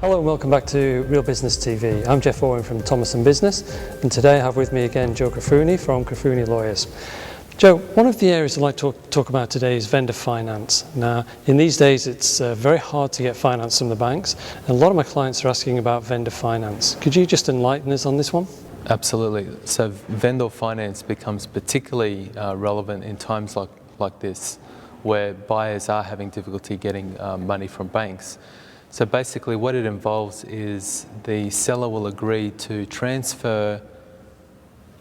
Hello and welcome back to Real Business TV. I'm Jeff Owen from Thomason Business, and today I have with me again Joe Crafuni from Crafuni Lawyers. Joe, one of the areas I'd like to talk about today is vendor finance. Now, in these days it's very hard to get finance from the banks, and a lot of my clients are asking about vendor finance. Could you just enlighten us on this one? Absolutely. So vendor finance becomes particularly relevant in times like this, where buyers are having difficulty getting money from banks. So basically what it involves is the seller will agree to transfer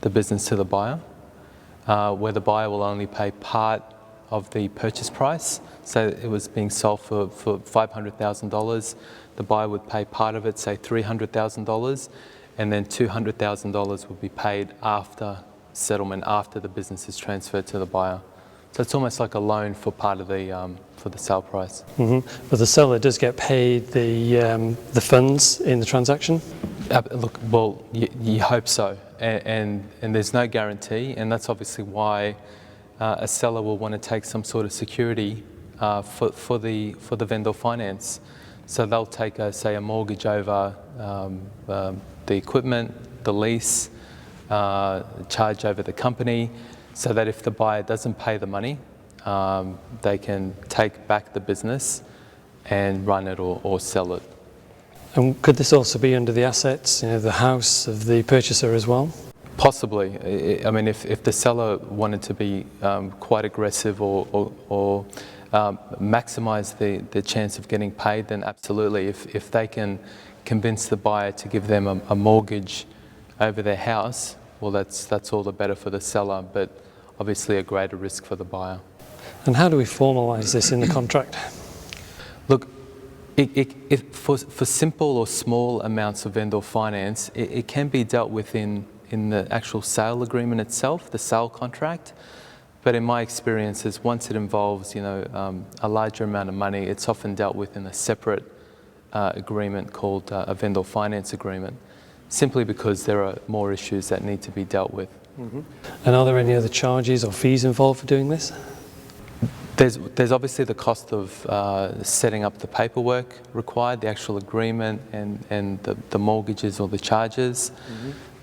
the business to the buyer, where the buyer will only pay part of the purchase price. So it was being sold for $500,000. The buyer would pay part of it, say $300,000, and then $200,000 will be paid after settlement, after the business is transferred to the buyer. So it's almost like a loan for part of the for the sale price. Mm-hmm. But the seller does get paid the funds in the transaction? Look, well, you hope so, and there's no guarantee, and that's obviously why a seller will want to take some sort of security for the vendor finance. So they'll take say a mortgage over the equipment, the lease, charge over the company, so that if the buyer doesn't pay the money, they can take back the business and run it or sell it. And could this also be under the assets, the house of the purchaser as well? Possibly. I mean, if the seller wanted to be quite aggressive or maximise the chance of getting paid, then absolutely. If they can convince the buyer to give them a mortgage over their house, well, that's all the better for the seller, but obviously a greater risk for the buyer. And how do we formalise this in the contract? Look, for simple or small amounts of vendor finance, it can be dealt with in the actual sale agreement itself, the sale contract. But in my experiences, once it involves a larger amount of money, it's often dealt with in a separate agreement called a vendor finance agreement, simply because there are more issues that need to be dealt with. Mm-hmm. And are there any other charges or fees involved for doing this? There's obviously the cost of setting up the paperwork required, the actual agreement, and the mortgages or the charges.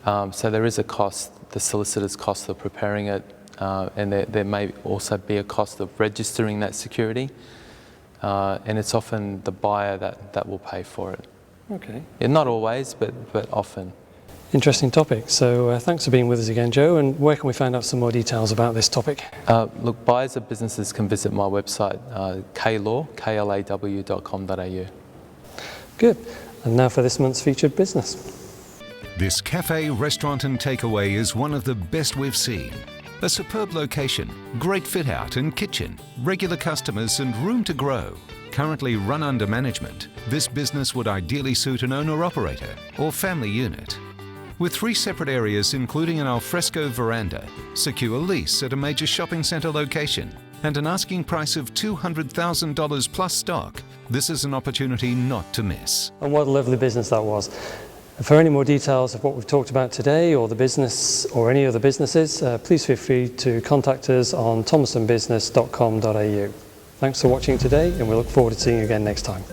Mm-hmm. So there is a cost, the solicitor's cost of preparing it, and there may also be a cost of registering that security, and it's often the buyer that will pay for it. Okay. Yeah, not always, but often. Interesting topic. So thanks for being with us again, Joe. And where can we find out some more details about this topic? Look, buyers of businesses can visit my website, klaw.com.au. Good. And now for this month's featured business. This cafe, restaurant and takeaway is one of the best we've seen. A superb location, great fit out and kitchen, regular customers and room to grow. Currently run under management, this business would ideally suit an owner-operator or family unit. With 3 separate areas including an alfresco veranda, secure lease at a major shopping centre location, and an asking price of $200,000 plus stock, this is an opportunity not to miss. And what a lovely business that was. And for any more details of what we've talked about today, or the business or any other businesses, please feel free to contact us on thomasonbusiness.com.au. Thanks for watching today, and we look forward to seeing you again next time.